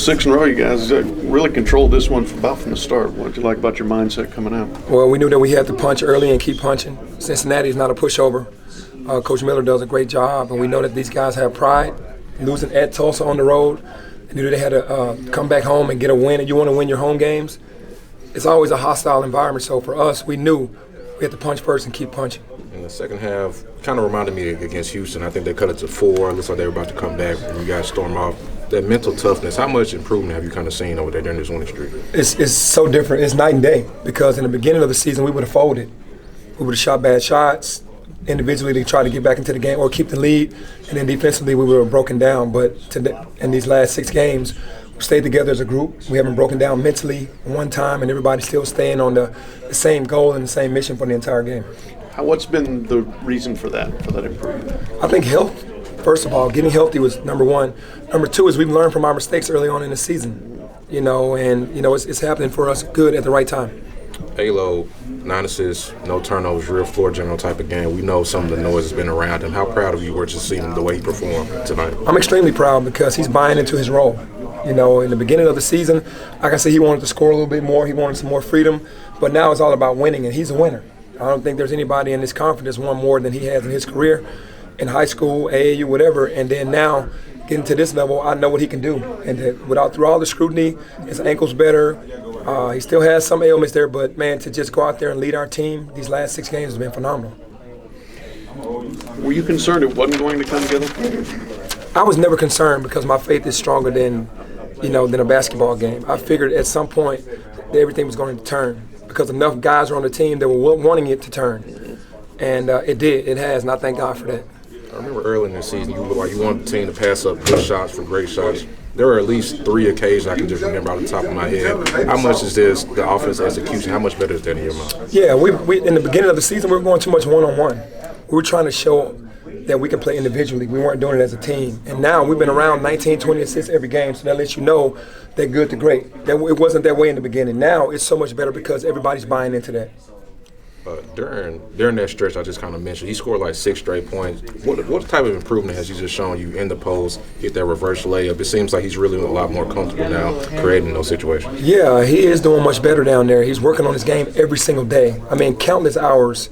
6 in a row, you guys really controlled this one about from the start. What did you like about your mindset coming out? Well, we knew that we had to punch early and keep punching. Cincinnati is not a pushover. Coach Miller does a great job, and we know that these guys have pride. Losing at Tulsa on the road, they knew they had to come back home and get a win, and you want to win your home games. It's always a hostile environment, so for us, we knew we had to punch first and keep punching. In the second half, kind of reminded me against Houston. I think they cut it to 4. Looks like they were about to come back, and you guys storm off. That mental toughness, how much improvement have you kind of seen over there during this winning streak? It's so different. It's night and day, because in the beginning of the season, we would have folded. We would have shot bad shots. Individually, they tried to get back into the game or keep the lead, and then defensively, we were broken down. But in these last 6 games, we stayed together as a group. We haven't broken down mentally one time, and everybody's still staying on the same goal and the same mission for the entire game. What's been the reason for that improvement? I think health. First of all, getting healthy was number 1. Number 2 is we've learned from our mistakes early on in the season, and it's happening for us good at the right time. Alo, 9 assists, no turnovers, real floor general type of game. We know some of the noise has been around him. How proud of you were to see him the way he performed tonight? I'm extremely proud because he's buying into his role. In the beginning of the season, like I said, he wanted to score a little bit more. He wanted some more freedom, but now it's all about winning, and he's a winner. I don't think there's anybody in this conference that's won more than he has in his career, in high school, AAU, whatever, and then now getting to this level, I know what he can do. And through all the scrutiny, his ankle's better. He still has some ailments there, but, man, to just go out there and lead our team these last 6 games has been phenomenal. Were you concerned it wasn't going to come together? I was never concerned because my faith is stronger than a basketball game. I figured at some point that everything was going to turn because enough guys were on the team that were wanting it to turn. And it did. It has, and I thank God for that. I remember early in the season, you looked like you wanted the team to pass up good shots for great shots. There were at least 3 occasions I can just remember off the top of my head. How much is this, the offense execution, how much better is that in your mind? Yeah, we in the beginning of the season, we were going too much one-on-one. We were trying to show that we can play individually. We weren't doing it as a team. And now we've been around 19, 20 assists every game, so that lets you know that good to great. That it wasn't that way in the beginning. Now it's so much better because everybody's buying into that. During that stretch I just kind of mentioned, he scored like 6 straight points. What type of improvement has he just shown you in the post, hit that reverse layup? It seems like he's really a lot more comfortable now creating those situations. Yeah, he is doing much better down there. He's working on his game every single day. I mean, countless hours.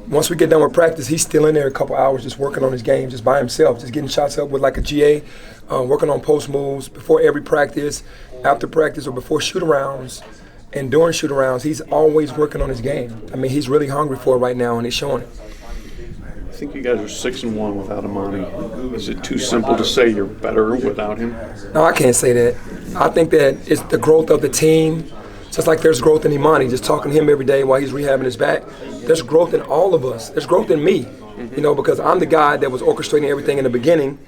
Once we get done with practice, he's still in there a couple hours just working on his game, just by himself, just getting shots up with like a GA, working on post moves before every practice, after practice, or before shoot-arounds. And during shoot-arounds, he's always working on his game. I mean, he's really hungry for it right now, and he's showing it. I think you guys are 6-1 without Imani. Is it too simple to say you're better without him? No, I can't say that. I think that it's the growth of the team. Just like there's growth in Imani, just talking to him every day while he's rehabbing his back. There's growth in all of us. There's growth in me, because I'm the guy that was orchestrating everything in the beginning,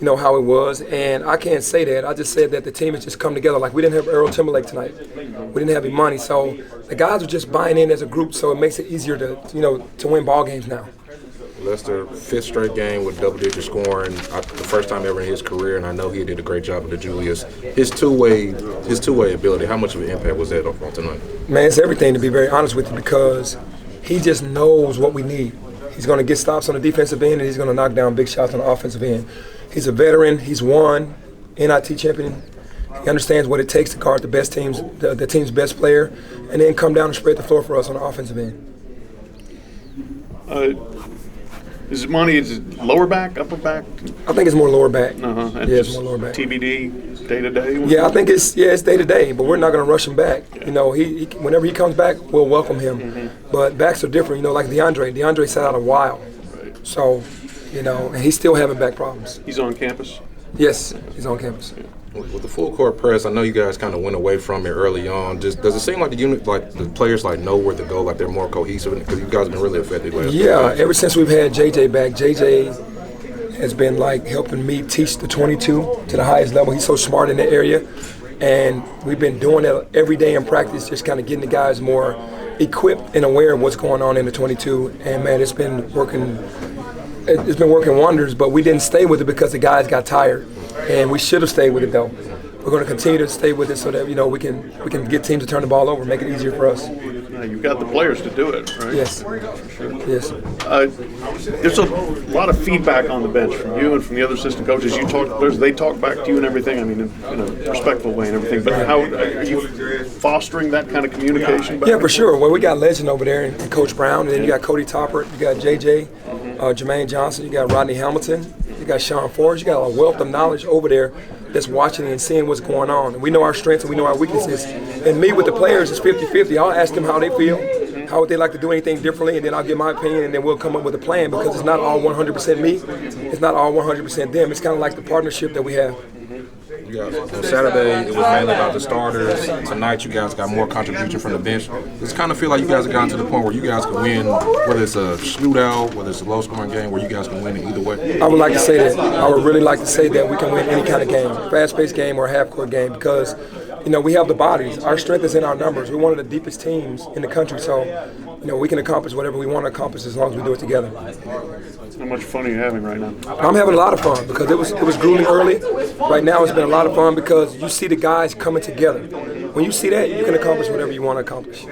how it was. And I can't say that. I just said that the team has just come together. Like, we didn't have Earl Timberlake tonight. We didn't have Imani. So the guys are just buying in as a group, so it makes it easier to win ball games now. Lester, 5th straight game with double-digit scoring, the first time ever in his career, and I know he did a great job with the Julius. His two-way ability, how much of an impact was that on tonight? Man, it's everything, to be very honest with you, because he just knows what we need. He's going to get stops on the defensive end, and he's going to knock down big shots on the offensive end. He's a veteran. He's won NIT champion. He understands what it takes to guard the best teams, the team's best player, and then come down and spread the floor for us on the offensive end. Is it lower back, upper back? I think it's more lower back. And yeah, it's more lower back. TBD, day-to-day? Yeah, I think it's day-to-day, but we're not going to rush him back. Yeah. He whenever he comes back, we'll welcome him. Mm-hmm. But backs are different, like DeAndre. DeAndre sat out a while. Right. So, and he's still having back problems. He's on campus? Yes, he's on campus. Yeah. With the full court press, I know you guys kind of went away from it early on. Just does it seem like the players know where to go, like they're more cohesive? Because you guys have been really effective last year. Yeah, ever since we've had JJ back, JJ has been helping me teach the 22 to the highest level. He's so smart in that area, and we've been doing that every day in practice, just kind of getting the guys more equipped and aware of what's going on in the 22. And man, it's been working. It's been working wonders, but we didn't stay with it because the guys got tired. And we should have stayed with it, though. We're going to continue to stay with it so that we can get teams to turn the ball over, make it easier for us. You've got the players to do it, right? Yes. Sure. Yes. There's a lot of feedback on the bench from you and from the other assistant coaches. They talk back to you and everything. I mean, in a respectful way and everything. But how are you fostering that kind of communication? Yeah, for sure. Well, we got legend over there in Coach Brown, and then you got Cody Topper, you got JJ, Jermaine Johnson, you got Rodney Hamilton, you got Sean Forrest. You got a wealth of knowledge over there that's watching and seeing what's going on. And we know our strengths and we know our weaknesses. And me with the players is 50-50. I'll ask them how they feel, how would they like to do anything differently, and then I'll give my opinion, and then we'll come up with a plan, because it's not all 100% me. It's not all 100% them. It's kind of like the partnership that we have. Yeah. On Saturday, it was mainly about the starters. Tonight, you guys got more contribution from the bench. Does it kind of feel like you guys have gotten to the point where you guys can win, whether it's a shootout, whether it's a low-scoring game, where you guys can win it either way? I would like to say that. I would really like to say that we can win any kind of game, fast-paced game or a half-court game, because we have the bodies. Our strength is in our numbers. We're one of the deepest teams in the country, so we can accomplish whatever we want to accomplish as long as we do it together. How much fun are you having right now? I'm having a lot of fun, because it was grueling early. Right now it's been a lot of fun because you see the guys coming together. When you see that, you can accomplish whatever you want to accomplish.